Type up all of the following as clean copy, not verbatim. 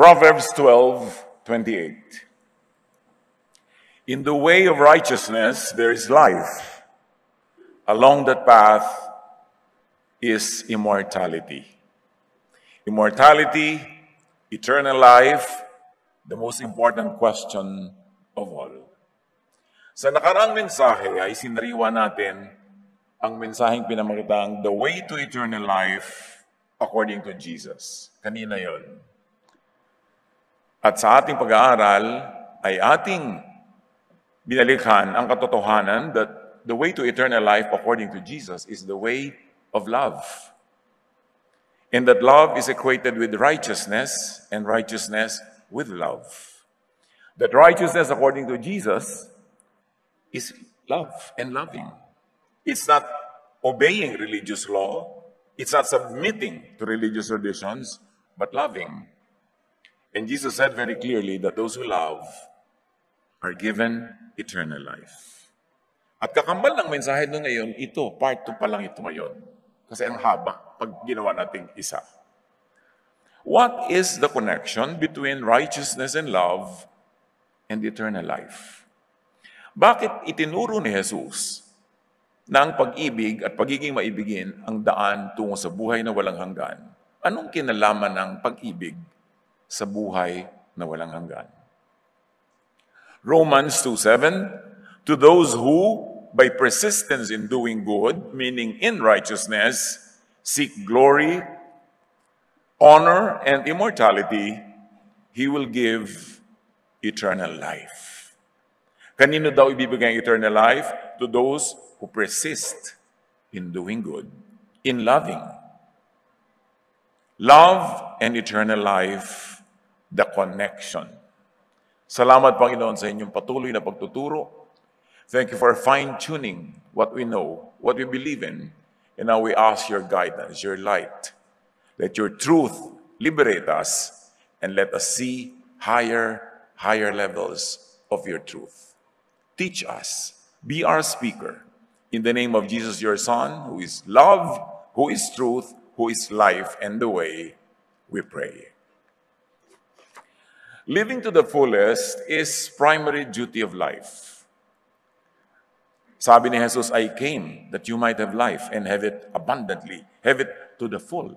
Proverbs 12:28. In the way of righteousness there is life. Along that path is immortality. Immortality, eternal life, the most important question of all. Sa nakaraang mensahe ay sinariwa natin ang mensaheng pinamagatang The Way to Eternal Life according to Jesus. Kanina yon. At sa ating pag-aaral ay ating binalikhan ang katotohanan that the way to eternal life according to Jesus is the way of love. And that love is equated with righteousness and righteousness with love. That righteousness according to Jesus is love and loving. It's not obeying religious law. It's not submitting to religious traditions, but loving. And Jesus said very clearly that those who love are given eternal life. At kakambal ng mensahe nung ngayon, ito, part 2 pa lang ito ngayon. Kasi ang haba pag ginawa nating isa. What is the connection between righteousness and love and eternal life? Bakit itinuro ni Jesus na ang pag-ibig at pagiging maibigin ang daan tungo sa buhay na walang hanggan? Anong kinalaman ng pag-ibig sa buhay na walang hanggan? Romans 2:7, to those who, by persistence in doing good, meaning in righteousness, seek glory, honor, and immortality, He will give eternal life. Kanino daw ibibigay ang eternal life? To those who persist in doing good, in loving. Love and eternal life, the connection. Salamat, Panginoon, sa inyong patuloy na pagtuturo. Thank you for fine-tuning what we know, what we believe in. And now we ask your guidance, your light. Let your truth liberate us and let us see higher levels of your truth. Teach us. Be our speaker. In the name of Jesus, your Son, who is love, who is truth, who is life and the way, we pray. Living to the fullest is primary duty of life. Sabi ni Jesus, I came that you might have life and have it abundantly, have it to the full.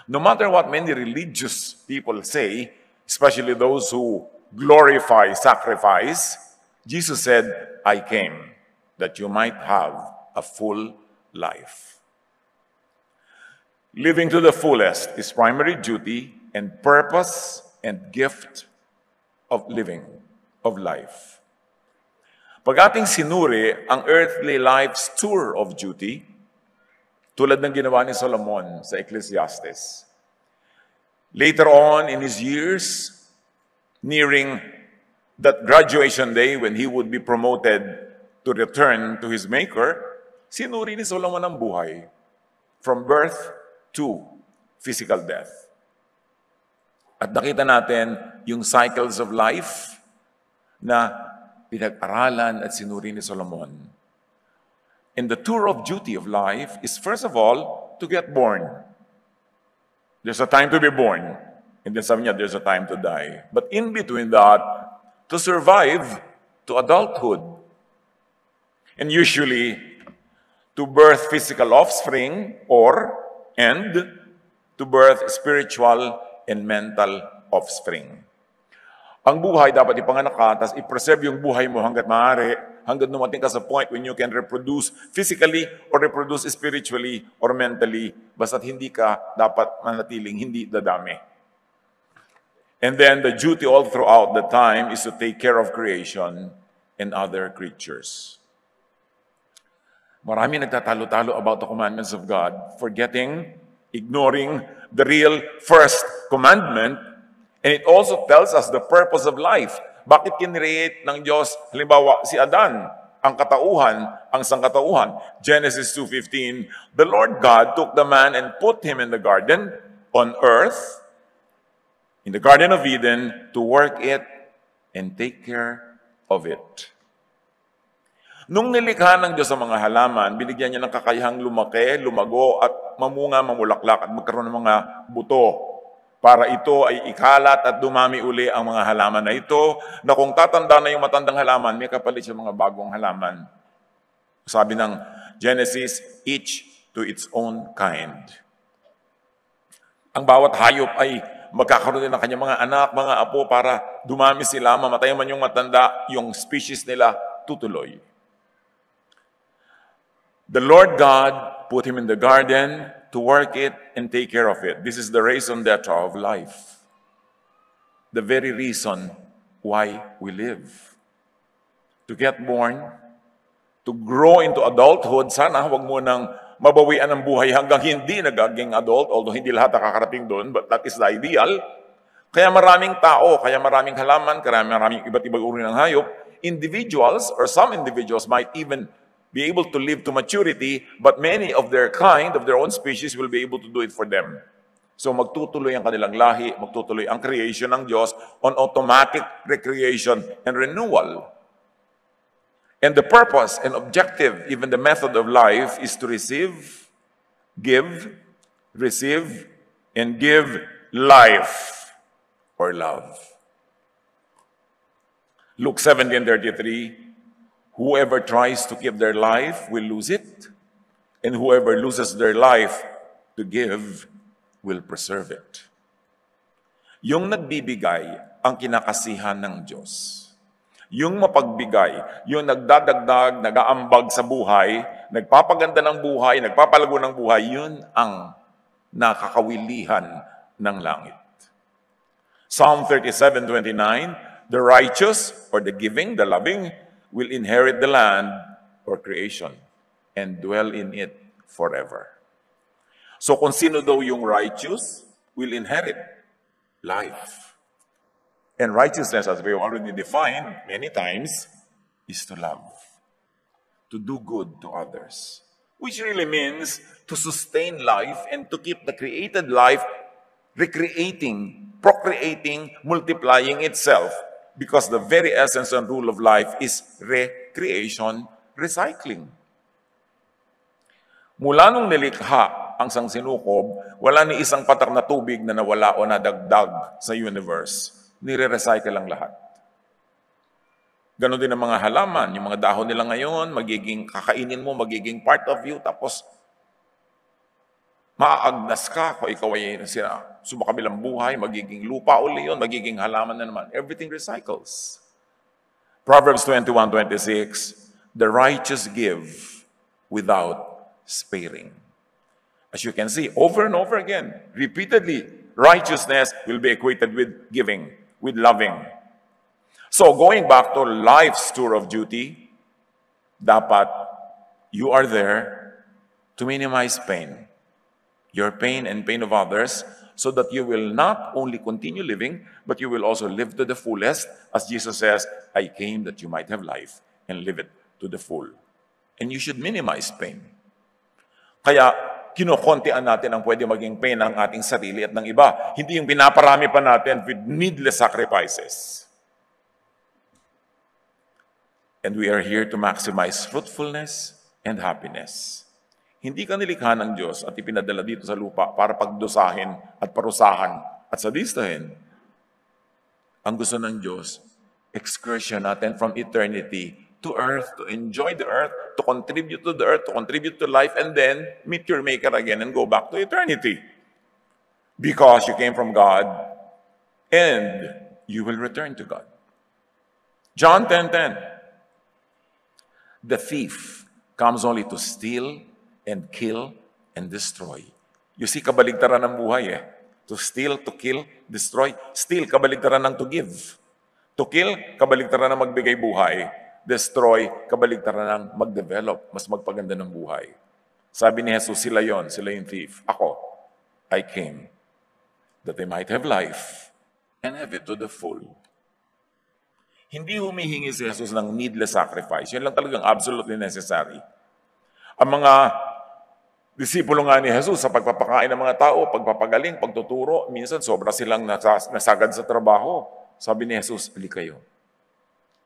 No matter what many religious people say, especially those who glorify sacrifice, Jesus said, I came that you might have a full life. Living to the fullest is primary duty and purpose and gift of living, of life. Pag ating sinuri ang earthly life's tour of duty, tulad ng ginawa ni Solomon sa Ecclesiastes. Later on in his years, nearing that graduation day when he would be promoted to return to his Maker, sinuri ni Solomon ang buhay from birth to physical death. At nakita natin yung cycles of life na pinag-aralan at sinuri ni Solomon. And the tour of duty of life is first of all to get born. There's a time to be born. And then sabi niya, there's a time to die. But in between that, to survive to adulthood. And usually, to birth physical offspring and to birth spiritual and mental offspring. Ang buhay dapat ipanganak ka, tapos i-preserve yung buhay mo hanggat maaari, hanggang dumating ka sa point when you can reproduce physically or reproduce spiritually or mentally, basta't hindi ka dapat manatiling hindi dadami. And then the duty all throughout the time is to take care of creation and other creatures. Marami nagtatalo-talo about the commandments of God, ignoring the real first commandment. And it also tells us the purpose of life. Bakit kinreate ng Diyos, halimbawa, si Adan, ang katauhan, ang sangkatauhan? Genesis 2:15, the Lord God took the man and put him in the garden on earth, in the Garden of Eden, to work it and take care of it. Nung nilikha ng Diyos ang mga halaman, binigyan niya ng kakayahang lumaki, lumago, at mamunga, mamulaklak, at magkaroon ng mga buto para ito ay ikalat at dumami uli ang mga halaman na ito, na kung tatanda na yung matandang halaman, may kapalit siya mga bagong halaman. Sabi ng Genesis, each to its own kind. Ang bawat hayop ay magkakaroon din ng kanyang mga anak, mga apo, para dumami sila, mamatay man yung matanda, yung species nila tutuloy. The Lord God put him in the garden to work it and take care of it. This is the raison d'etre of life. The very reason why we live. To get born, to grow into adulthood, sana huwag mo nang mabawian ang buhay hanggang hindi nagaging adult, although hindi lahat nakakarating doon, but that is the ideal. Kaya maraming tao, kaya maraming halaman, kaya maraming iba't ibang uri ng hayop, individuals or some individuals might even be able to live to maturity, but many of their kind, of their own species, will be able to do it for them. So magtutuloy ang kanilang lahi, magtutuloy ang creation ng Diyos on automatic recreation and renewal. And the purpose and objective, even the method of life, is to receive, and give life or love. Luke 17:33, whoever tries to keep their life will lose it, and whoever loses their life to give will preserve it. Yung nagbibigay ang kinakasihan ng Diyos. Yung mapagbigay, yung nagdadagdag, nagaambag sa buhay, nagpapaganda ng buhay, nagpapalago ng buhay, yun ang nakakawilihan ng langit. Psalm 37:29, the righteous, or the giving, the loving, will inherit the land or creation and dwell in it forever. So kung sino daw yung righteous, will inherit life. And righteousness, as we already defined many times, is to love, to do good to others, which really means to sustain life and to keep the created life recreating, procreating, multiplying itself. Because the very essence and rule of life is recreation, recycling. Mula nung nilikha ang sangsinukob, wala ni isang patak na tubig na nawala o nadagdag sa universe. Nire-recycle ang lahat. Ganon din ang mga halaman. Yung mga dahon nila ngayon, magiging kakainin mo, magiging part of you, tapos maaagnas ka kung ikaw ay sumakabilang buhay, magiging lupa uli yun, magiging halaman na naman. Everything recycles. Proverbs 21:26, the righteous give without sparing. As you can see, over and over again, repeatedly, righteousness will be equated with giving, with loving. So going back to life's tour of duty, dapat you are there to minimize pain. Your pain and pain of others, so that you will not only continue living, but you will also live to the fullest. As Jesus says, I came that you might have life and live it to the full. And you should minimize pain. Kaya, kinokontian natin ang pwede maging pain ng ating sarili at ng iba. Hindi yung pinaparami pa natin with needless sacrifices. And we are here to maximize fruitfulness and happiness. Hindi ka nilikha ng Diyos at ipinadala dito sa lupa para pagdusahin at parusahan at sadistahin. Ang gusto ng Diyos, excursion natin from eternity to earth, to enjoy the earth, to contribute to the earth, to contribute to life, and then meet your Maker again and go back to eternity. Because you came from God, and you will return to God. John 10:10. The thief comes only to steal and kill and destroy. You see, kabaligtaran ng buhay eh. To steal, to kill, destroy. Steal, kabaligtaran ng to give. To kill, kabaligtaran ng magbigay buhay. Destroy, kabaligtaran ng mag-develop, mas magpaganda ng buhay. Sabi ni Jesus, sila yon, sila yung thief. Ako, I came that they might have life and have it to the full. Hindi humihingi si Jesus ng needless sacrifice. Yan lang talagang absolutely necessary. Ang mga disipulo nga ni Jesus sa pagpapakain ng mga tao, pagpapagaling, pagtuturo, minsan sobra silang nasagad sa trabaho. Sabi ni Jesus, ali kayo.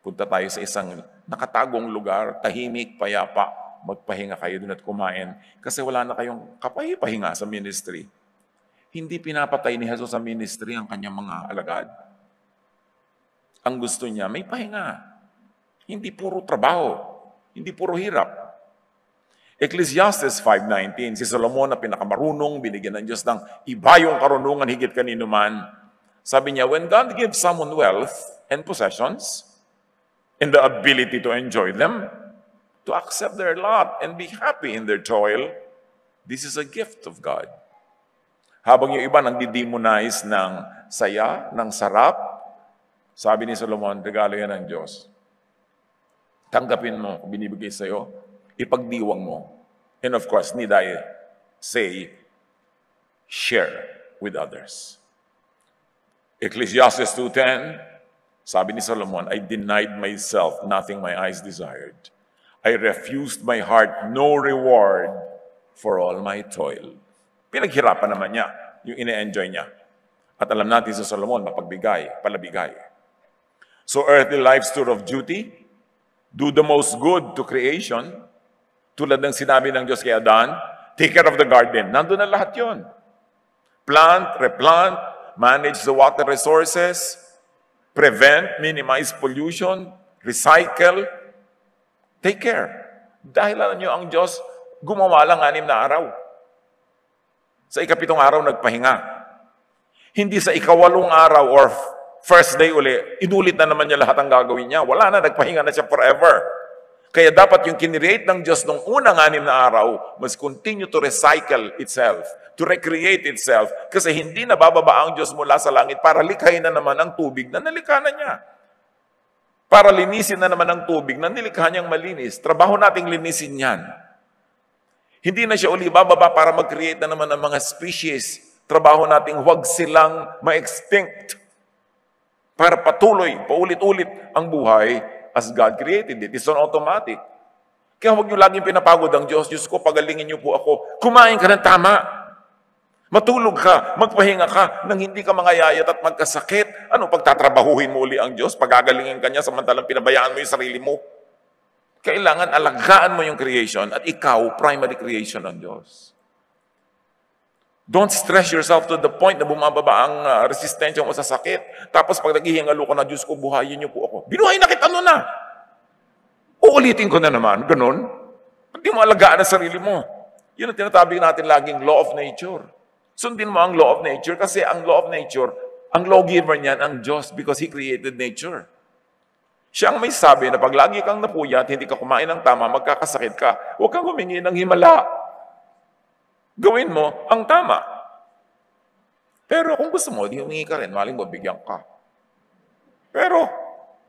Punta tayo sa isang nakatagong lugar, tahimik, payapa, magpahinga kayo doon at kumain kasi wala na kayong kapahinga sa ministry. Hindi pinapatay ni Jesus sa ministry ang kanyang mga alagad. Ang gusto niya, may pahinga. Hindi puro trabaho. Hindi puro hirap. Ecclesiastes 5:19, si Solomon na pinakamarunong, binigyan ng Diyos ng iba yung karunungan higit kanino man. Sabi niya, when God gives someone wealth and possessions, and the ability to enjoy them, to accept their lot and be happy in their toil, this is a gift of God. Habang yung iba nang didemonize ng saya, ng sarap, sabi ni Solomon, regalo yan ng Diyos. Tanggapin mo, binibigay sa'yo, ipagdiwang mo. And of course, need I say, share with others. Ecclesiastes 2:10, sabi ni Solomon, I denied myself nothing my eyes desired. I refused my heart no reward for all my toil. Pinaghirapan naman niya yung ine-enjoy niya. At alam natin sa Solomon, mapagbigay, palabigay. So earthly life's tour of duty, do the most good to creation. Tulad ng sinabi ng Diyos kay Adan, take care of the garden. Nandun na lahat yon. Plant, replant, manage the water resources, prevent, minimize pollution, recycle, take care. Dahil alam nyo, ang Diyos gumawa lang 6 na araw. Sa ika-7 araw, nagpahinga. Hindi sa ika-8 araw or first day uli, inulit na naman niya lahat ang gagawin niya. Wala na, nagpahinga na siya forever. Kaya dapat yung kinreate ng Diyos nung unang 6 na araw must continue to recycle itself, to recreate itself. Kasi hindi na bababa ang Diyos mula sa langit para likhain na naman ang tubig na nalikha na niya. Para linisin na naman ang tubig na nilikha niyang malinis. Trabaho nating linisin yan. Hindi na siya uli bababa para mag-create na naman ng mga species. Trabaho nating huwag silang ma-extinct. Para patuloy, paulit-ulit ang buhay as God created it. It's on automatic. Kaya huwag niyo laging pinapagod ang Diyos. Diyos ko, pagalingin niyo po ako. Kumain ka ng tama. Matulog ka, magpahinga ka, nang hindi ka mangayayat at magkasakit. Ano, pagtatrabahuhin mo uli ang Diyos? Pagagalingin ka niya samantalang pinabayaan mo yung sarili mo? Kailangan alagaan mo yung creation at ikaw, primary creation ng Diyos. Don't stress yourself to the point na bumababa ang resistensya mo sa sakit. Tapos pag naghihingalo ka na, Diyos ko, buhayin niyo po ako. Binuhay na kita ano na. Uulitin ko na naman, ganun. Hindi mo alagaan ang sarili mo. Yun ang tinatabi natin laging law of nature. Sundin mo ang law of nature kasi ang law of nature, ang lawgiver niyan, ang Diyos because He created nature. Siya ang may sabi na pag lagi kang napuyat, hindi ka kumain ng tama, magkakasakit ka, huwag kang humingi ng himala. Gawin mo ang tama. Pero kung gusto mo, di humingi ka rin, maling mo, bigyan ka. Pero,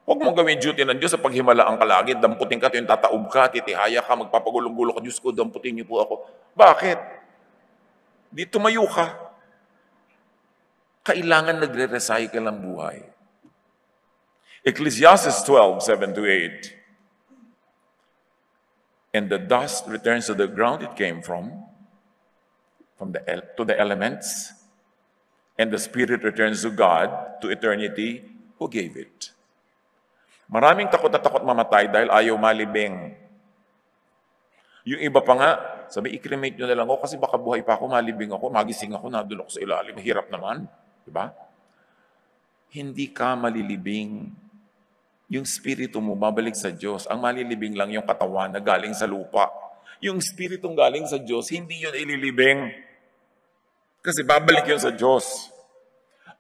huwag mong gawin duty ng Diyos sa paghimalaan ka lagi, damputin ka, yung tataob ka, titihaya ka, magpapagulong-gulo ka, Diyos ko, damputin niyo po ako. Bakit? Di tumayo ka. Kailangan nagre-recycle ang buhay. Ecclesiastes 12:7-8. And the dust returns to the ground it came from to the elements, and the spirit returns to God, to eternity, who gave it. Maraming takot na takot mamatay dahil ayaw malibing. Yung iba pa nga, sabi, i-cremate nyo na lang ako kasi baka buhay pa ako, malibing ako, magising ako, nadulok sa ilalim, hirap naman. Diba? Hindi ka malilibing. Yung spirito mo, babalik sa Diyos. Ang malilibing lang yung katawan na galing sa lupa. Yung spiritong galing sa Diyos, hindi yun ililibing. Kasi babalik yun sa Diyos.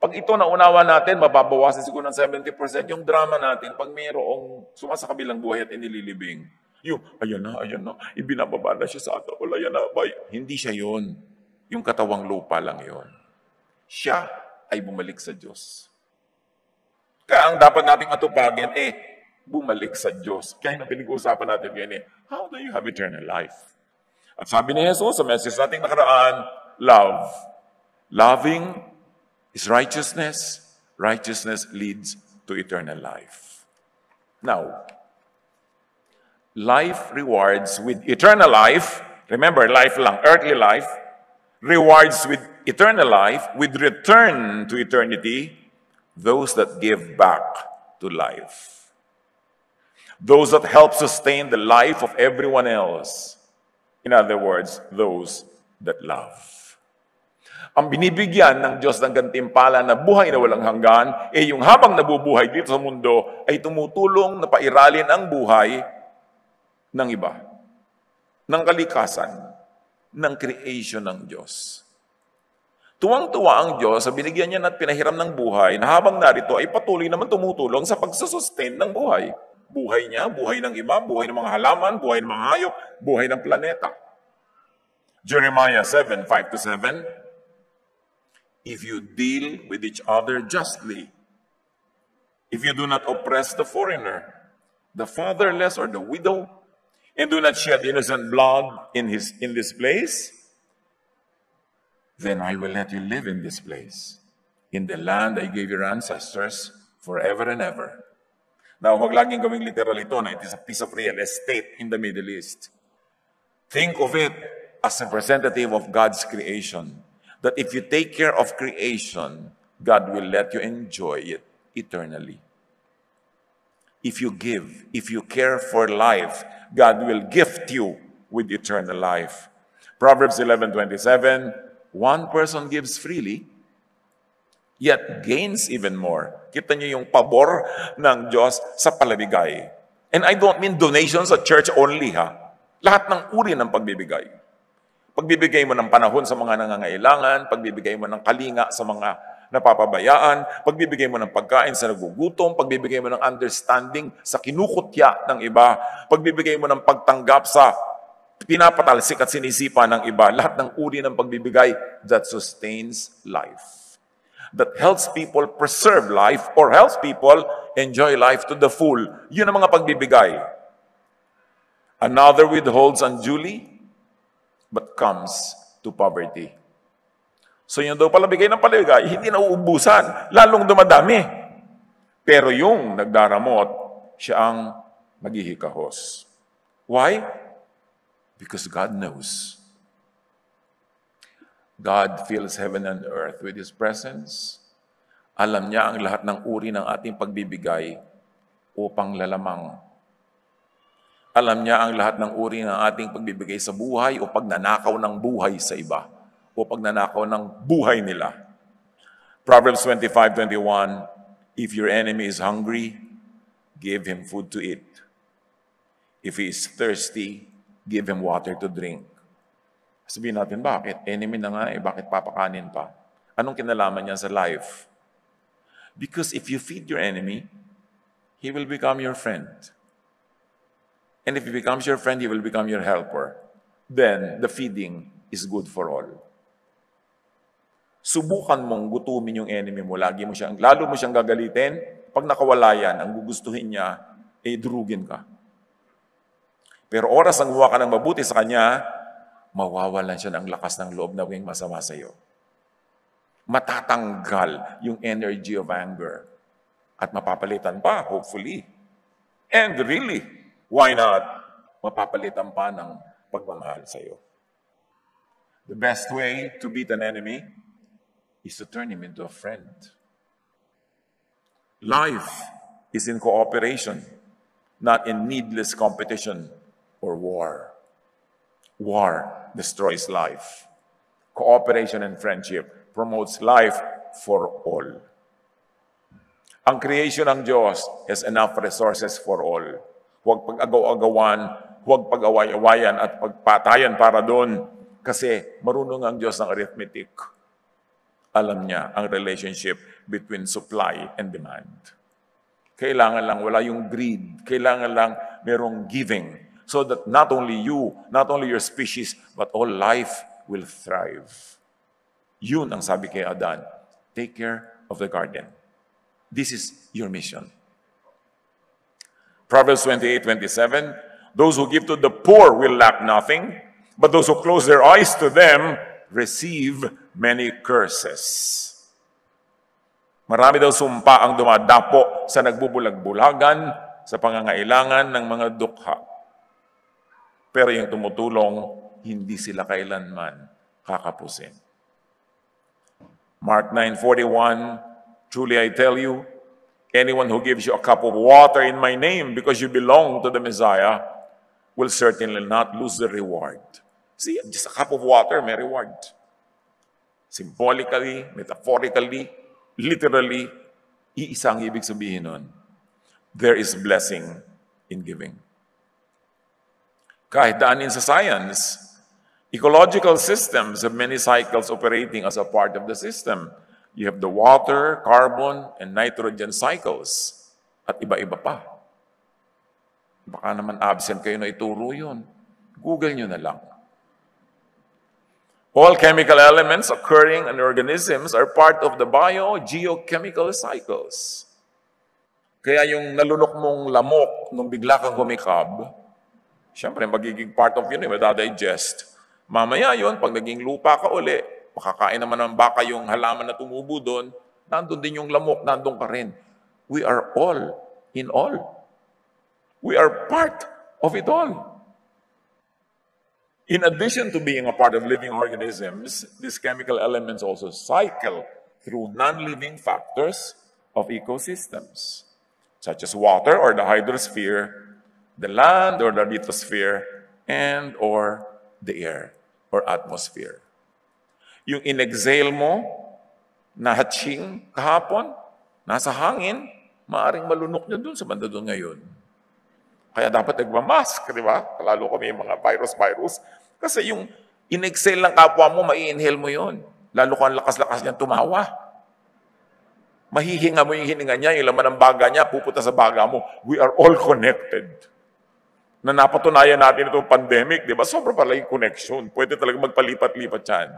Pag ito naunawa natin, mababawasan siguro ng 70% yung drama natin pag mayroong sumasakabilang buhay at inililibing. Yung, ayan na, ibinababa na siya sa ato. Wala, ayan na, bay. Hindi siya yun. Yung katawang lupa lang yun. Siya ay bumalik sa Diyos. Kaya ang dapat nating atupagin, bumalik sa Diyos. Kaya na pinag-uusapan natin ngayon, how do you have eternal life? At sabi ni Jesus sa message nating nakaraan, love. Loving is righteousness. Righteousness leads to eternal life. Now, life rewards with eternal life. Remember, life lang, earthly life. Rewards with eternal life, with return to eternity, those that give back to life. Those that help sustain the life of everyone else. In other words, those that love. Ang binibigyan ng Diyos ng gantimpala na buhay na walang hanggan, yung habang nabubuhay dito sa mundo, ay tumutulong na pairalin ang buhay ng iba, ng kalikasan, ng creation ng Diyos. Tuwang-tuwa ang Diyos sa binigyan niya at pinahiram ng buhay na habang narito ay patuloy naman tumutulong sa pagsusustain ng buhay. Buhay niya, buhay ng iba, buhay ng mga halaman, buhay ng mga hayop, buhay ng planeta. Jeremiah 7:5-7, if you deal with each other justly, if you do not oppress the foreigner, the fatherless or the widow, and do not shed innocent blood in this place, then I will let you live in this place, in the land I gave your ancestors forever and ever. Now, huwag laging gawing literal ito na it is a piece of real estate in the Middle East. Think of it as a representative of God's creation. That if you take care of creation, God will let you enjoy it eternally. If you give, if you care for life, God will gift you with eternal life. Proverbs 11:27, one person gives freely, yet gains even more. Kita niyo yung pabor ng Diyos sa palabigay. And I don't mean donations at church only, ha? Lahat ng uri ng pagbibigay. Pagbibigay mo ng panahon sa mga nangangailangan, pagbibigay mo ng kalinga sa mga napapabayaan, pagbibigay mo ng pagkain sa nagugutom, pagbibigay mo ng understanding sa kinukutya ng iba, pagbibigay mo ng pagtanggap sa pinapatalsik at sinisipa ng iba, lahat ng uri ng pagbibigay that sustains life. That helps people preserve life or helps people enjoy life to the full. Yun ang mga pagbibigay. Another withholds unduly, but comes to poverty. So yung daw palabigay ng palabigay, hindi nauubusan, lalong dumadami. Pero yung nagdaramot, siya ang maghihikahos. Why? Because God knows. God fills heaven and earth with His presence. Alam niya ang lahat ng uri ng ating pagbibigay upang lalamang. Alam niya ang lahat ng uri ng ating pagbibigay sa buhay o pagnanakaw ng buhay sa iba o pagnanakaw ng buhay nila. Proverbs 25:21, if your enemy is hungry, give him food to eat. If he is thirsty, give him water to drink. Sabihin natin, bakit? Enemy na nga bakit papakanin pa? Anong kinalaman niya sa life? Because if you feed your enemy, he will become your friend. And if he becomes your friend, he will become your helper. Then, the feeding is good for all. Subukan mong gutumin yung enemy mo. Lalo mo siyang gagalitin. Pag nakawala yan, ang gugustuhin niya, durugin ka. Pero oras ang gumawa ka ng mabuti sa kanya, mawawalan siya ng lakas ng loob na maging masama sa iyo. Matatanggal yung energy of anger. At mapapalitan pa, hopefully. And really, why not? Mapapalitan pa ng pagmamahal sa iyo. The best way to beat an enemy is to turn him into a friend. Life is in cooperation, not in needless competition or war. War destroys life. Cooperation and friendship promotes life for all. Ang creation ng Diyos has enough resources for all. Huwag pag-agaw-agawan, huwag pag-away-awayan at pagpatayan para doon kasi marunong ang Diyos ng arithmetic. Alam niya ang relationship between supply and demand. Kailangan lang wala yung greed. Kailangan lang merong giving. So that not only you, not only your species, but all life will thrive. Yun ang sabi kay Adan. Take care of the garden. This is your mission. Proverbs 28:27, those who give to the poor will lack nothing, but those who close their eyes to them receive many curses. Marami daw sumpa ang dumadapo sa nagbubulag-bulagan, sa pangangailangan ng mga dukha. Pero yung tumutulong, hindi sila kailanman kakapusin. Mark 9:41, truly I tell you, anyone who gives you a cup of water in my name because you belong to the Messiah will certainly not lose the reward. See, just a cup of water may reward. Symbolically, metaphorically, literally, iisa ang ibig sabihin nun. There is blessing in giving. Kahit daanin sa science, ecological systems have many cycles operating as a part of the system. You have the water, carbon, and nitrogen cycles. At iba-iba pa. Baka naman absent kayo na ituro yun. Google nyo na lang. All chemical elements occurring in organisms are part of the biogeochemical cycles. Kaya yung nalunok mong lamok nung bigla kang humikab, siyempre magiging part of yun, madadigest. Mamaya yun, pag naging lupa ka uli, makakain naman ng baka yung halaman na tumubo doon, nandun din yung lamok, nandun ka rin. We are all in all. We are part of it all. In addition to being a part of living organisms, these chemical elements also cycle through non-living factors of ecosystems, such as water or the hydrosphere, the land or the lithosphere, and or the air or atmosphere. Yung in-exhale mo na hatching kahapon, nasa hangin, maaring malunok niya dun sa banda dun ngayon. Kaya dapat nagmamask, di ba? Lalo kami yung mga virus. Kasi yung in-exhale ng kapwa mo, mai-inhale mo yon. Lalo kung ang lakas-lakas niyan tumawa. Mahihinga mo yung hininga niya, yung laman ng baga niya, pupunta sa baga mo. We are all connected. Na napatunayan natin itong pandemic, di ba? Sobra pala yung connection. Pwede talaga magpalipat-lipat yan.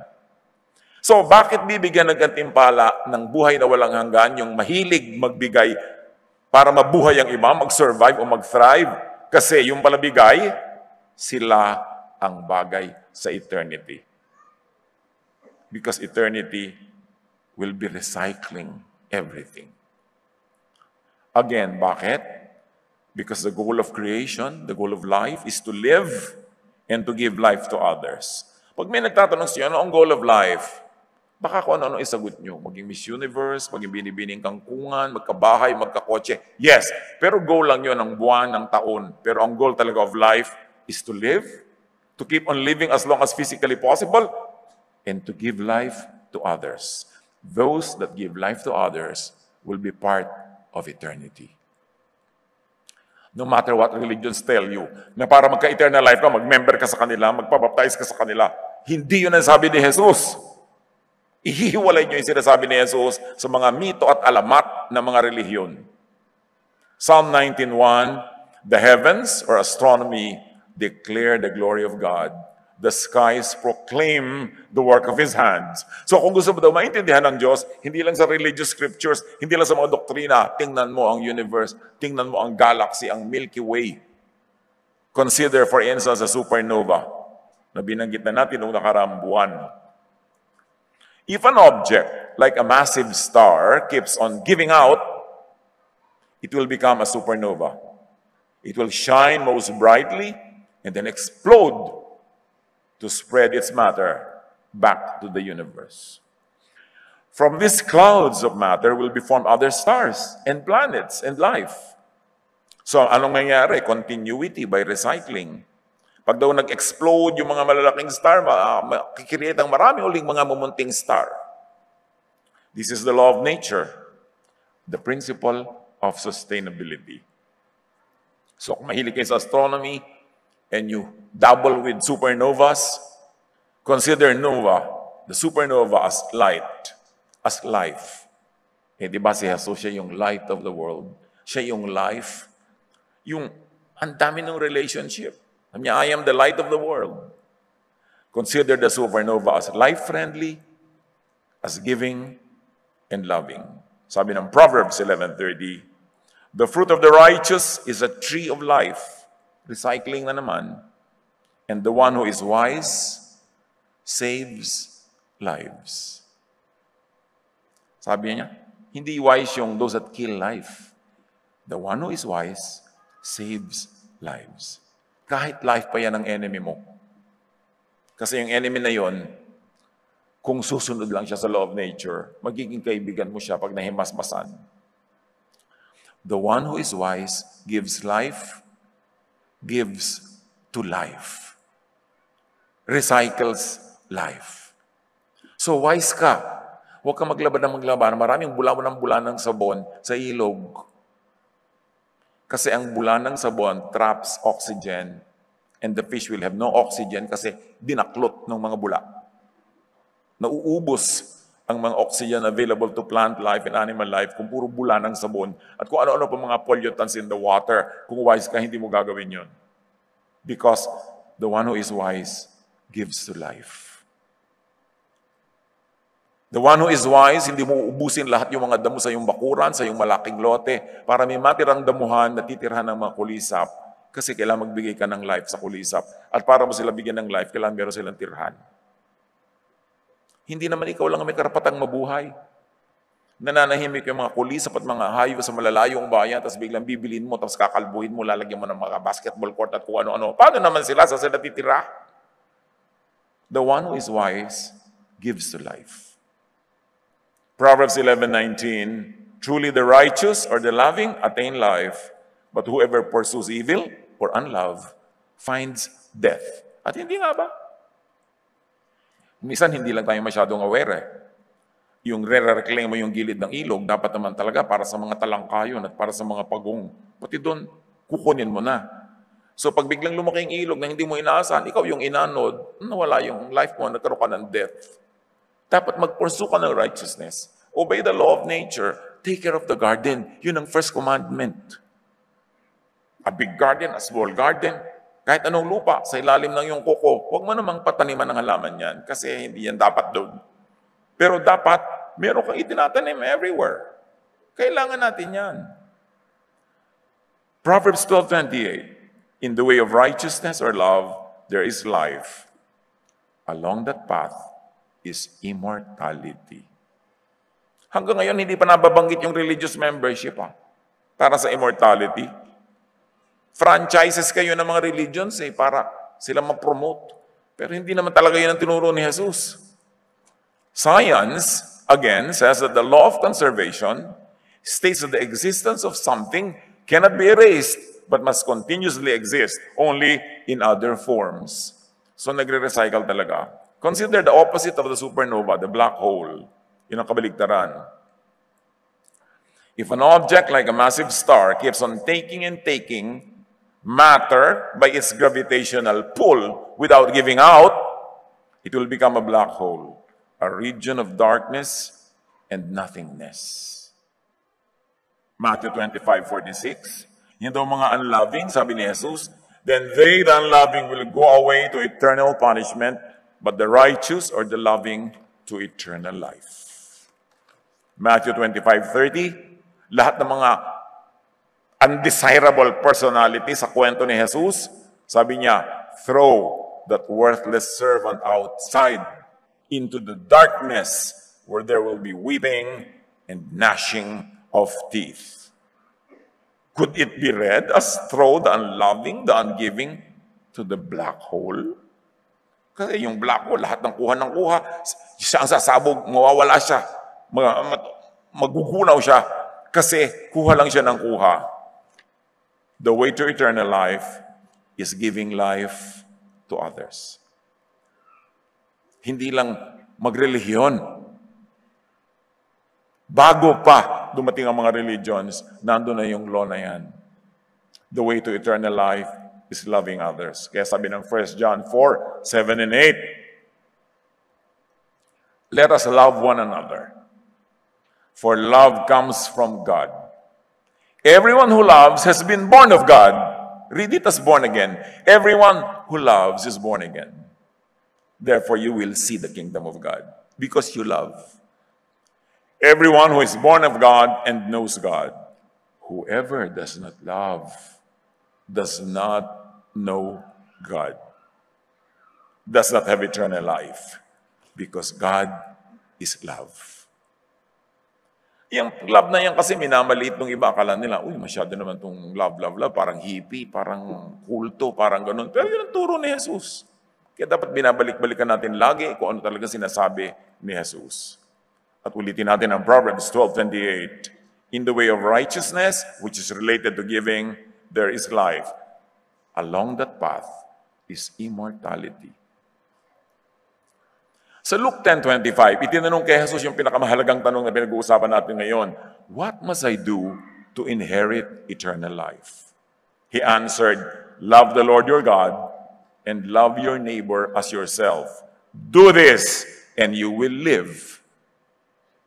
So, bakit bibigyan ng gantimpala ng buhay na walang hanggan yung mahilig magbigay para mabuhay ang iba, mag-survive o mag-thrive? Kasi yung palabigay, sila ang bagay sa eternity. Because eternity will be recycling everything. Again, bakit? Because the goal of creation, the goal of life is to live and to give life to others. Pag may nagtatanong siya, ano ang goal of life? Baka kung ano-ano isagot nyo. Maging Miss Universe, maging binibining kangkungan, magkabahay, magkakotse. Yes, pero goal lang yun ng buwan, ng taon. Pero ang goal talaga of life is to live, to keep on living as long as physically possible, and to give life to others. Those that give life to others will be part of eternity. No matter what religions tell you, na para magka-eternal life ka, mag-member ka sa kanila, magpabaptize ka sa kanila. Hindi yun ang sabi ni Jesus. Ihihiwalay niyo yung sinasabi ni Jesus sa mga mito at alamat ng mga relihiyon. Psalm 19:1, the heavens or astronomy declare the glory of God. The skies proclaim the work of His hands. So kung gusto mo daw maintindihan ng Diyos, hindi lang sa religious scriptures, hindi lang sa mga doktrina, tingnan mo ang universe, tingnan mo ang galaxy, ang Milky Way. Consider, for instance, a supernova na binanggit na natin noong nakaraang buwan. If an object, like a massive star, keeps on giving out, it will become a supernova. It will shine most brightly and then explode to spread its matter back to the universe. From these clouds of matter will be formed other stars and planets and life. So, anong nangyayari? Continuity by recycling. Pag daw nag-explode yung mga malalaking star, makikreate ang maraming uling mga mumunting star. This is the law of nature, the principle of sustainability. So kung mahilig kayo sa astronomy and you dabble with supernovas, consider nova, the supernova as light, as life. Eh, di ba si Jesus, siya yung light of the world. Siya yung life. Yung ang dami ng relationship. Sabi niya, I am the light of the world. Consider the supernova as life-friendly, as giving, and loving. Sabi ng Proverbs 11:30, the fruit of the righteous is a tree of life. Recycling na naman. And the one who is wise saves lives. Sabi niya, hindi wise yung those that kill life. The one who is wise saves lives. Kahit life pa yan ang enemy mo. Kasi yung enemy na yon, kung susunod lang siya sa law of nature, magiging kaibigan mo siya pag nahimasmasan. The one who is wise gives life, gives to life. Recycles life. So wise ka. Huwag ka maglaba ng maglaba. Maraming bulawan ng bula ng sabon sa ilog. Kasi ang bula ng sabon traps oxygen and the fish will have no oxygen kasi dinaklot ng mga bula. Nauubos ang mga oxygen available to plant life and animal life kung puro bula ng sabon at kung ano-ano pa mga pollutants in the water. Kung wise ka, hindi mo gagawin yon. Because the one who is wise gives to life. The one who is wise, hindi mo ubusin lahat yung mga damo sa iyong bakuran, sa iyong malaking lote, para may matirang damuhan na titirhan ng mga kulisap. Kasi kailangan magbigay ka ng life sa kulisap. At para mo sila bigyan ng life, kailangan meron silang tirhan. Hindi naman ikaw lang may karapatang mabuhay. Nananahimik yung mga kulisap at mga hayop sa malalayong bayan, tapos biglang bibilin mo, tapos kakalbuhin mo, lalagyan mo ng mga basketball court at kung ano-ano. Paano naman sila sa sila titira? The one who is wise gives to life. Proverbs 11:19, truly the righteous or the loving attain life, but whoever pursues evil or unlove finds death. At hindi nga ba? Minsan hindi lang tayo masyadong aware. Yung re-reclaim mo yung gilid ng ilog, dapat naman talaga para sa mga talangkayon at para sa mga pagong. Pati doon, kukunin mo na. So pag biglang lumaki yung ilog na hindi mo inaasahan, ikaw yung inanod, nawala yung life mo, nagkaroon ka ng death. Dapat mag-pursue ka ng righteousness. Obey the law of nature. Take care of the garden. Yun ang first commandment. A big garden, a small garden, kahit anong lupa sa ilalim ng iyong kuko, huwag mo namang pataniman ng halaman yan kasi hindi yan dapat doon. Pero dapat, meron kang itinatanim everywhere. Kailangan natin yan. Proverbs 12:28, in the way of righteousness or love, there is life. Along that path is immortality. Hanggang ngayon, hindi pa nababanggit yung religious membership para sa immortality. Franchises kayo ng mga religions para sila ma-promote. Pero hindi naman talaga yun ang tinuro ni Jesus. Science, again, says that the law of conservation states that the existence of something cannot be erased but must continuously exist, only in other forms. So nagre-recycle talaga. Consider the opposite of the supernova, the black hole. Yun ang kabaligtaran. If an object like a massive star keeps on taking and taking matter by its gravitational pull without giving out, it will become a black hole, a region of darkness and nothingness. Matthew 25:46, yun daw mga unloving, sabi ni Jesus, then they, the unloving, will go away to eternal punishment, but the righteous or the loving to eternal life. Matthew 25:30, lahat ng mga undesirable personality sa kwento ni Jesus, sabi niya, throw that worthless servant outside into the darkness where there will be weeping and gnashing of teeth. Could it be read as throw the unloving, the ungiving to the black hole? Kasi yung black hole, lahat ng kuha, siya ang sasabog, mawawala siya, magugunaw siya, kasi kuha lang siya ng kuha. The way to eternal life is giving life to others. Hindi lang magrelihiyon. Bago pa dumating ang mga religions, nandun na yung law na yan. The way to eternal life is loving others. Kaya sabi ng 1 John 4:7 and 8, let us love one another, for love comes from God. Everyone who loves has been born of God. Read it as born again. Everyone who loves is born again. Therefore, you will see the kingdom of God because you love. Everyone who is born of God and knows God. Whoever does not love does not know God. Does not have eternal life because God is love. Yung love na yan kasi minamaliit ng iba. Akala nila, uy, masyado naman itong love, parang hippie, parang kulto, parang ganun. Pero yun ang turo ni Jesus. Kaya dapat binabalik-balikan natin lagi kung ano talaga sinasabi ni Jesus. At ulitin natin ang Proverbs 12:28. In the way of righteousness, which is related to giving, there is life. Along that path is immortality. Sa Luke 10:25, itinanong kay Jesus yung pinakamahalagang tanong na pinag-uusapan natin ngayon, what must I do to inherit eternal life? He answered, love the Lord your God and love your neighbor as yourself. Do this and you will live.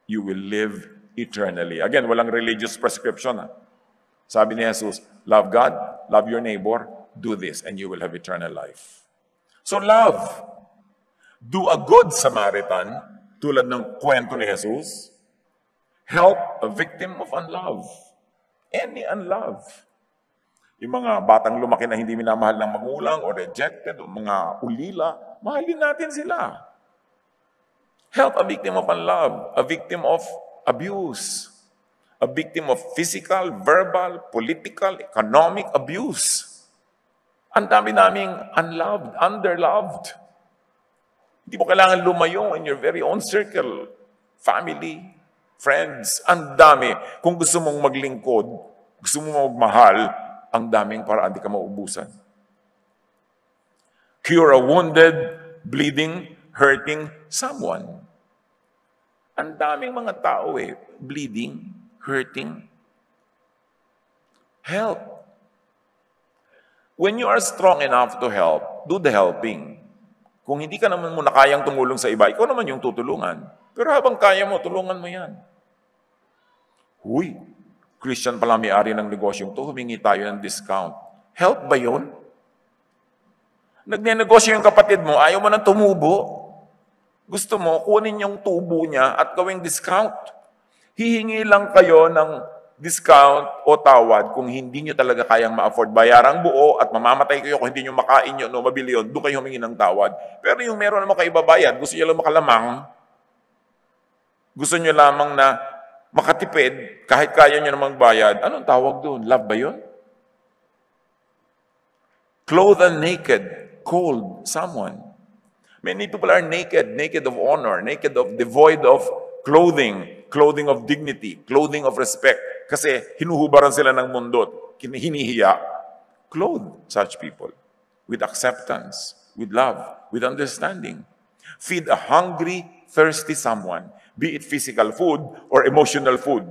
You will live eternally. Again, walang religious prescription. Sabi ni Jesus, love God, love your neighbor, do this and you will have eternal life. So love. Do a good Samaritan, tulad ng kwento ni Jesus. Help a victim of unlove. Any unlove. Yung mga batang lumaki na hindi minamahal ng magulang o rejected o mga ulila, mahalin natin sila. Help a victim of unlove, a victim of abuse, a victim of physical, verbal, political, economic abuse. Ang dami naming unloved, underloved. Hindi mo kailangan lumayo in your very own circle, family, friends. Ang dami. Kung gusto mong maglingkod, gusto mong magmahal, ang daming paraan di ka maubusan. Cure a wounded, bleeding, hurting someone. Ang daming mga tao bleeding, hurting. Help. When you are strong enough to help, do the helping. Kung hindi ka naman muna kayang tumulong sa iba, ikaw naman yung tutulungan. Pero habang kaya mo, tulungan mo yan. Huy, Christian pala may-ari ng negosyong to, humingi tayo ng discount. Help ba yun? Nagnenegosyo yung kapatid mo, ayaw mo nang tumubo. Gusto mo, kunin yung tubo niya at gawing discount. Hihingi lang kayo ng discount o tawad kung hindi nyo talaga kayang ma-afford. Bayarang buo at mamamatay kayo kung hindi nyo makain yun o mabili yun, doon kayo humingi ng tawad. Pero yung meron naman kayo babayad, gusto nyo lang makalamang, gusto nyo lamang na makatipid, kahit kaya nyo namang bayad, anong tawag doon? Love ba yun? Clothe and naked, cold someone. Many people are naked, naked of honor, devoid of clothing, clothing of dignity, clothing of respect. Kasi hinuhubaran sila ng mundo, hinihiya. Clothe such people with acceptance, with love, with understanding. Feed a hungry, thirsty someone, be it physical food or emotional food.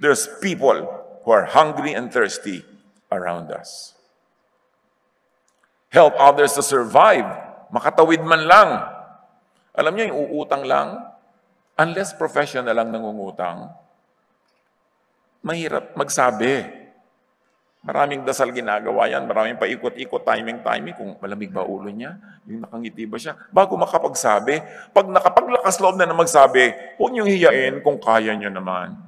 There's people who are hungry and thirsty around us. Help others to survive. Makatawid man lang. Alam niyo, yung uutang lang, unless professional lang nangungutang, mahirap magsabi. Maraming dasal ginagawa yan, maraming paikot-ikot, timing, kung malamig ba ulo niya, yung nakangiti ba siya, bago makapagsabi. Pag nakapaglakas loob na magsabi, huwag niyong hiyain kung kaya niyo naman.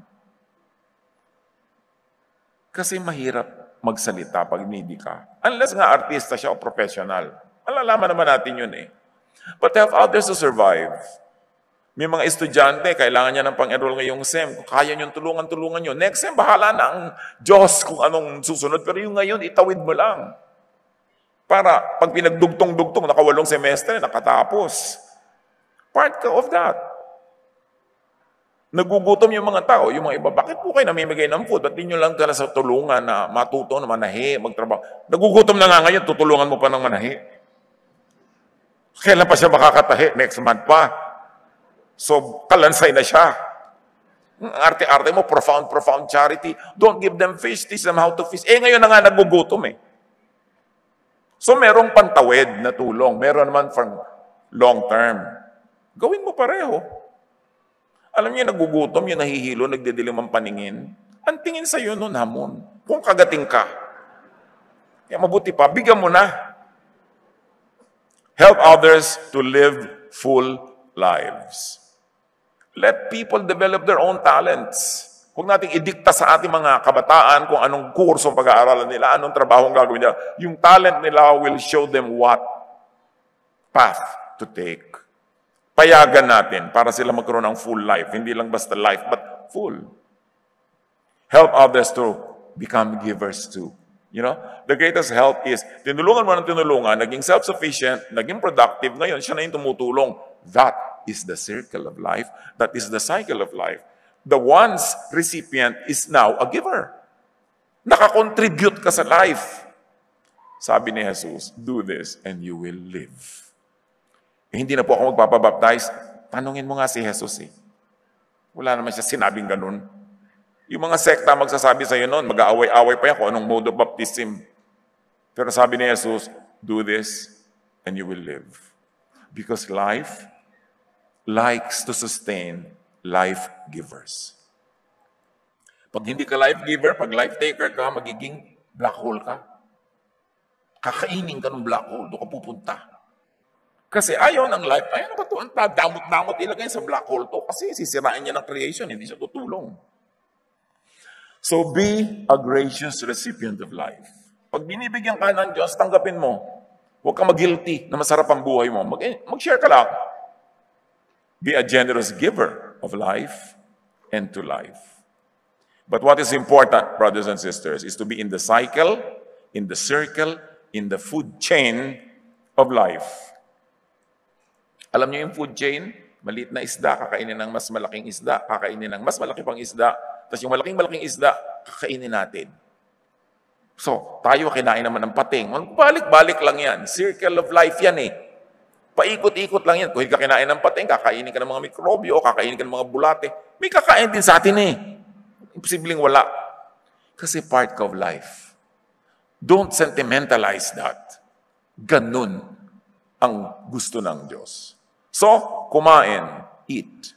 Kasi mahirap magsalita pag hindi ka. Unless nga artista siya o professional. Malalaman naman natin yun But help others to survive. May mga estudyante, kailangan niya ng pang-enroll ngayong SEM. Kung kaya niyong tulungan niyo. Next SEM, bahala na ang Diyos kung anong susunod. Pero yung ngayon, itawid mo lang. Para pag pinagdugtong-dugtong, nakawalong semestre, nakatapos. Part ka of that. Nagugutom yung mga tao, yung mga iba, bakit po kayo namimigay ng food? Ba't di nyo lang tala sa tulungan na matuto, na manahi, magtrabaho? Nagugutom na nga ngayon, tutulungan mo pa ng manahi. Kailan pa siya makakatahi? Next month pa. So, kalansay na siya. Arte-arte mo, profound charity. Don't give them fish, teach them how to fish. Ngayon na nga nagugutom So, merong pantawid na tulong. Meron naman from long term. Gawin mo pareho. Alam niyo, nagugutom, yung nahihilo, nagdidilim ang paningin. Ang tingin sa'yo nun, hamon. Kung kagating ka. Kaya mabuti pa, bigyan mo na. Help others to live full lives. Let people develop their own talents. Huwag nating idikta sa ating mga kabataan kung anong kurso ang pag-aaralan nila, anong trabaho ang gagawin nila. Yung talent nila will show them what path to take. Payagan natin para sila magkaroon ng full life. Hindi lang basta life, but full. Help others to become givers too. You know, the greatest help is, tinulungan mo ng tinulungan, naging self-sufficient, naging productive, ngayon siya na yung tumutulong. That is the circle of life. That is the cycle of life. The once recipient is now a giver. Nakakontribute ka sa life. Sabi ni Jesus, do this and you will live. Hindi na po ako magpapabaptize. Tanungin mo nga si Jesus eh. Wala naman siya sinabing ganun. Yung mga sekta magsasabi sa'yo noon, mag-aaway-aaway pa yan kung anong mode of baptism. Pero sabi ni Jesus, do this and you will live. Because life likes to sustain life givers. Pag hindi ka life giver, pag life taker ka, magiging black hole ka. Kakainin ka ng black hole, doon ka pupunta. Kasi ayaw ng life, ayaw na ba ito? Ang damot-damot ilagay sa black hole to kasi sisirain niya ng creation, hindi siya tutulong. So be a gracious recipient of life. Pag binibigyan ka ng Diyos, tanggapin mo. Huwag kang mag-guilty na masarap ang buhay mo. Mag-share ka lang. Be a generous giver of life and to life. But what is important, brothers and sisters, is to be in the cycle, in the circle, in the food chain of life. Alam niyo yung food chain? Maliit na isda, kakainin ng mas malaking isda, kakainin ng mas malaki pang isda, tapos yung malaking isda, kakainin natin. So, tayo kinain naman ng pating. Balik-balik lang yan. Circle of life yan eh. Paikot-ikot lang yan. Kung hindi ka kinain ng pating, kakainin ka ng mga mikrobyo, kakainin ka ng mga bulate. May kakain din sa atin eh. Imposibleng wala. Kasi part of life. Don't sentimentalize that. Ganun ang gusto ng Diyos. So, kumain, eat.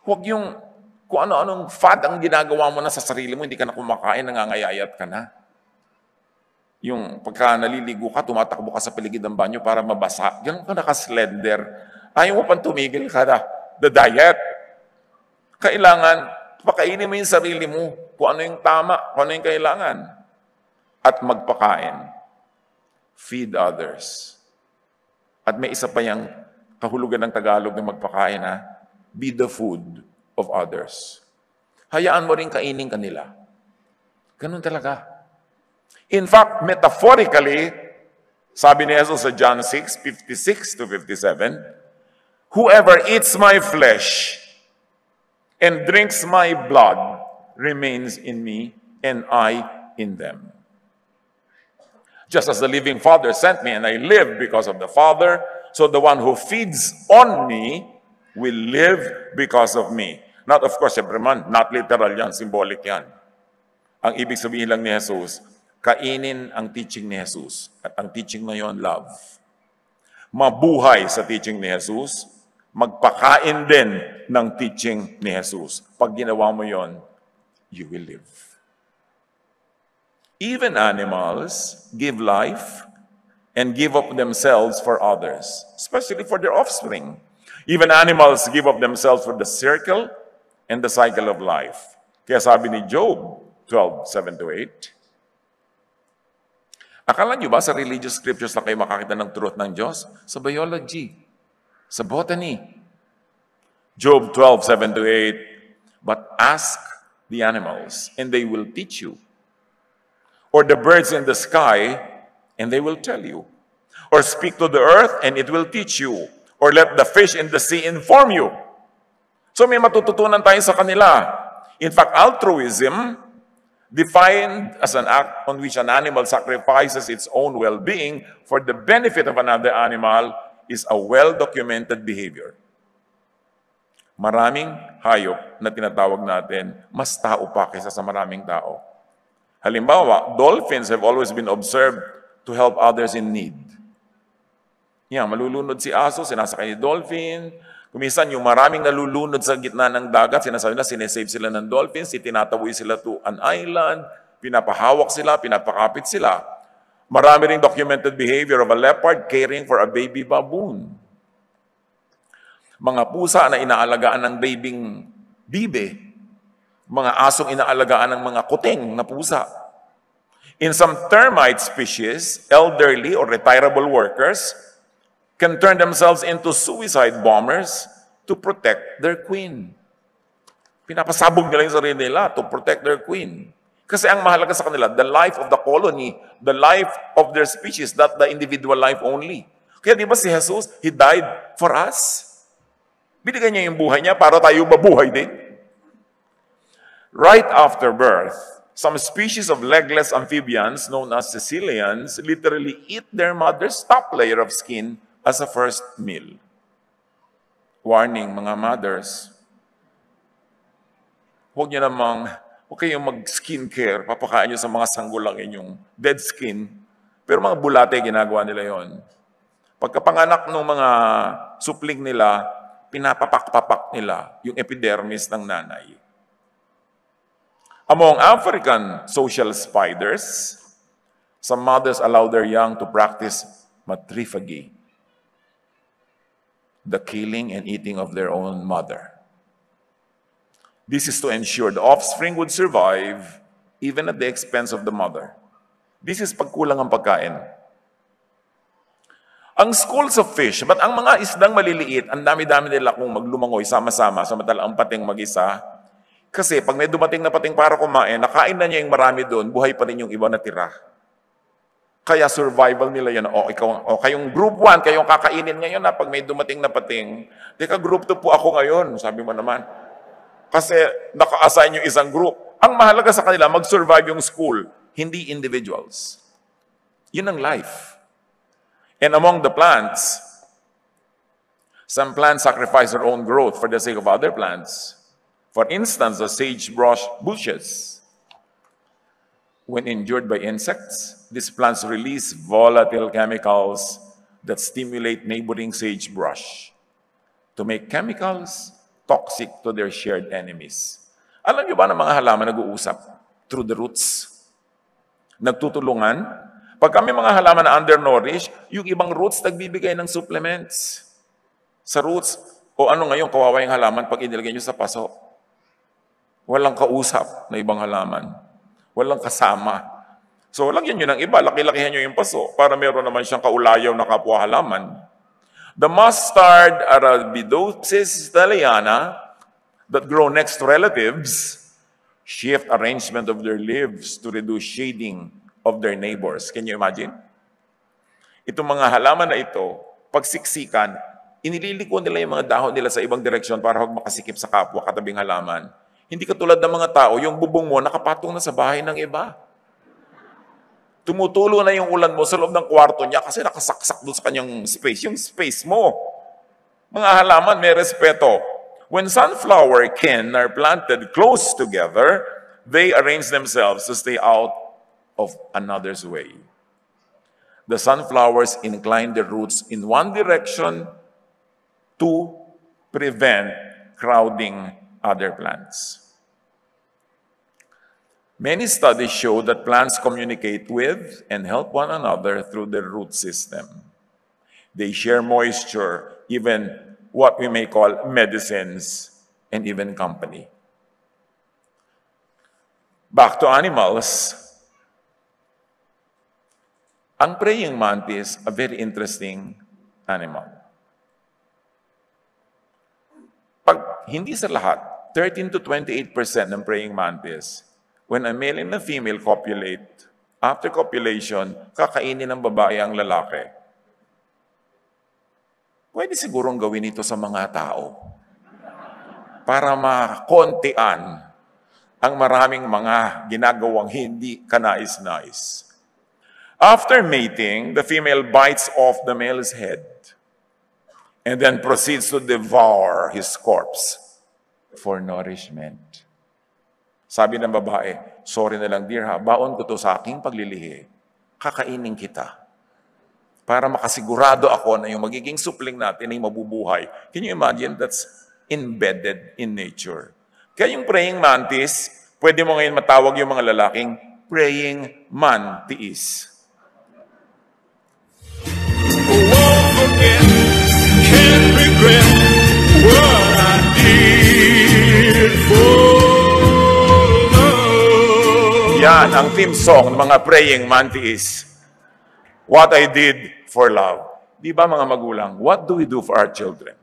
Huwag yung kung ano-anong fad ang ginagawa mo na sa sarili mo, hindi ka na kumakain, nangangayayat ka na. Yung pagka naliligo ka, tumatakbo ka sa paligid ng banyo para mabasa, ganun ka nakaslender. Ayaw mo pang tumigil ka na. The diet. Kailangan, pakainin mo yung sarili mo kung ano yung tama, kung ano yung kailangan. At magpakain. Feed others. At may isa pa yung kahulugan ng Tagalog na magpakain, ha? Be the food of others. Hayaan mo rin kainin kanila. Ganun talaga. In fact, metaphorically, sabi ni Jesus sa John 6:56 to 57, whoever eats my flesh and drinks my blood remains in me and I in them. Just as the living Father sent me and I live because of the Father, so the one who feeds on me will live because of me. Not of course, siyempre man, not literal yan, symbolic yan. Ang ibig sabihin lang ni Jesus, kainin ang teaching ni Jesus. At ang teaching na yon, love. Mabuhay sa teaching ni Jesus, magpakain din ng teaching ni Jesus. Pag ginawa mo yon, you will live. Even animals give life and give up themselves for others, especially for their offspring. Even animals give up themselves for the circle and the cycle of life. Kaya sabi ni Job 12:7-8, akala nyo ba sa religious scriptures na kayo makakita ng truth ng Diyos? Sa biology, sa botany. Job 12:7-8, but ask the animals, and they will teach you. Or the birds in the sky, and they will tell you. Or speak to the earth, and it will teach you. Or let the fish in the sea inform you. So may matututunan tayo sa kanila. In fact, altruism, defined as an act on which an animal sacrifices its own well-being for the benefit of another animal, is a well-documented behavior. Maraming hayop na tinatawag natin, mas tao pa kaysa sa maraming tao. Halimbawa, dolphins have always been observed to help others in need. Yan, malulunod si aso, sinasakay ni dolphin. Kuminsan, yung maraming nalulunod sa gitna ng dagat, sinasabi na sinesave sila ng dolphins, itinataboy sila to an island, pinapahawak sila, pinapakapit sila. Marami ring documented behavior of a leopard caring for a baby baboon. Mga pusa na inaalagaan ng babing bibe. Mga asong inaalagaan ng mga kuting na pusa. In some termite species, elderly or retirable workers can turn themselves into suicide bombers to protect their queen. Pinapasabog nila yung sarili nila to protect their queen. Kasi ang mahalaga sa kanila, the life of the colony, the life of their species, not the individual life only. Kaya di ba si Jesus, He died for us? Binigay niya yung buhay niya para tayo mabuhay din. Right after birth, some species of legless amphibians known as caecilians literally eat their mother's top layer of skin as a first meal. Warning, mga mothers, huwag kayong mag-skincare, papakain nyo sa mga sanggol lang inyong dead skin. Pero mga bulate, ginagawa nila yon. Pagkapanganak ng mga supling nila, pinapapak-papak nila yung epidermis ng nanay. Among African social spiders, some mothers allow their young to practice matrophagy, the killing and eating of their own mother. This is to ensure the offspring would survive even at the expense of the mother. This is pagkulang ang pagkain. Ang schools of fish, but ang mga isdang maliliit, ang dami-dami nila kung maglumangoy sama-sama, samantala ang pating mag-isa. Kasi pag may dumating na pating para kumain, nakain na niya yung marami doon, buhay pa rin yung iba na tira. Kaya survival nila yan. Kayong group 1, kayong kakainin ngayon na pag may dumating na pating, teka, group 2 po ako ngayon, sabi mo naman. Kasi naka-assign yung isang group. Ang mahalaga sa kanila, mag-survive yung school, hindi individuals. Yun ang life. And among the plants, some plants sacrifice their own growth for the sake of other plants. For instance, the sagebrush bushes. When injured by insects, these plants release volatile chemicals that stimulate neighboring sagebrush to make chemicals toxic to their shared enemies. Alam niyo ba ng mga halaman nag-uusap through the roots? Nagtutulungan. Pag kami mga halaman na undernourished, yung ibang roots nagbibigay ng supplements. Sa roots, o ano ngayon, kawawa yung halaman pag inilagay nyo sa paso. Walang kausap na ibang halaman. Walang kasama. So, lagyan nyo ng iba, laki-lakihan nyo yung paso para meron naman siyang kaulayaw na kapwa halaman. The mustard Arabidopsis thaliana that grow next to relatives shift arrangement of their leaves to reduce shading of their neighbors. Can you imagine? Itong mga halaman na ito, pagsiksikan, inililiko nila yung mga dahon nila sa ibang direksyon para huwag makasikip sa kapwa katabing halaman. Hindi katulad ng mga tao, yung bubong mo nakapatong na sa bahay ng iba. Tumutulo na yung ulan mo sa loob ng kwarto niya kasi nakasaksak doon sa kanyang space. Yung space mo. Mga halaman, may respeto. When sunflower kin are planted close together, they arrange themselves to stay out of another's way. The sunflowers incline their roots in one direction to prevent crowding other plants. Many studies show that plants communicate with and help one another through their root system. They share moisture, even what we may call medicines, and even company. Back to animals. Ang praying mantis, a very interesting animal. Pag hindi sa lahat, 13 to 28% ng praying mantis, when a male and a female copulate, after copulation, kakainin ng babae ang lalaki. Pwede sigurong gawin ito sa mga tao para makontian ang maraming mga ginagawang hindi kanais-nais. After mating, the female bites off the male's head and then proceeds to devour his corpse for nourishment. Sabi ng babae, sorry na lang dear ha, baon ko to sa aking paglilihi. Kakainin kita. Para makasigurado ako na yung magiging supling natin ay mabubuhay. Can you imagine? That's embedded in nature. Kaya yung praying mantis, pwede mo ngayon matawag yung mga lalaking praying mantis. Won't forget, can't regret what I did for. Yan ang theme song ng mga praying mantis. What I did for love. Di ba mga magulang, what do we do for our children?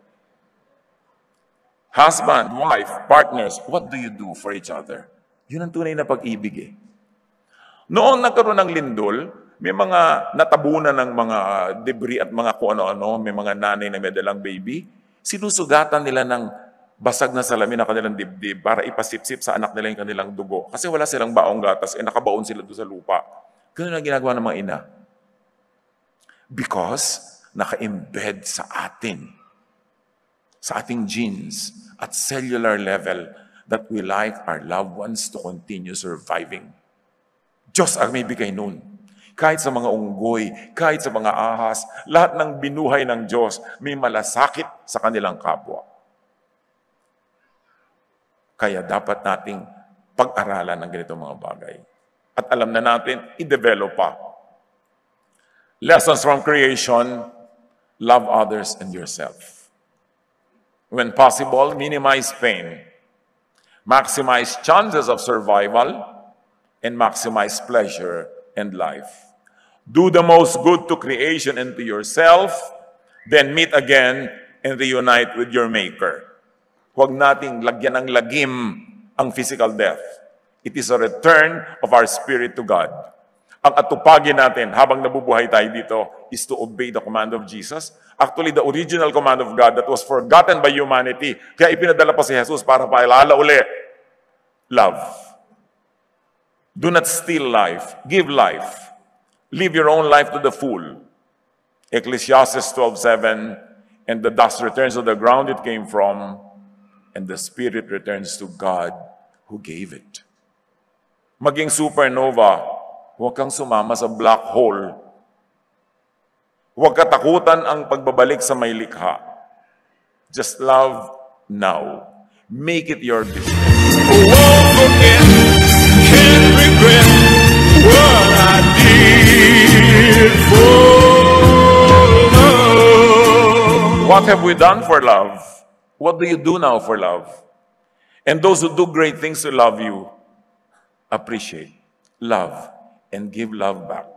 Husband, wife, partners, what do you do for each other? Yun ang tunay na pag-ibig eh. Noong nagkaroon ng lindol, may mga natabunan ng mga debris at mga kung ano-ano, may mga nanay na may dalang baby, sinusugatan nila ng basag na salamin na kanilang dibdib para ipasipsip sa anak nila yung kanilang dugo. Kasi wala silang baong gatas, nakabaon sila doon sa lupa. Ganun ang ginagawa ng mga ina. Because naka-embed sa atin, sa ating genes at cellular level that we like our loved ones to continue surviving. Diyos ang may bigay nun. Kahit sa mga unggoy, kahit sa mga ahas, lahat ng binuhay ng Diyos may malasakit sa kanilang kapwa. Kaya dapat nating pag-aralan ng ganitong mga bagay. At alam na natin, i-develop pa. Lessons from creation, love others and yourself. When possible, minimize pain. Maximize chances of survival and maximize pleasure and life. Do the most good to creation and to yourself, then meet again and reunite with your Maker. Huwag nating lagyan ng lagim ang physical death. It is a return of our spirit to God. Ang atupagin natin habang nabubuhay tayo dito is to obey the command of Jesus. Actually, the original command of God that was forgotten by humanity. Kaya ipinadala pa si Jesus para paalala uli. Love. Do not steal life. Give life. Live your own life to the full. Ecclesiastes 12:7, and the dust returns to the ground it came from, and the spirit returns to God who gave it. Maging supernova, huwag kang sumama sa black hole. Huwag katakutan ang pagbabalik sa may likha. Just love now. Make it your business. Won't forget, can't regret what I did for love. What have we done for love? What do you do now for love? And those who do great things to love you, appreciate, love, and give love back.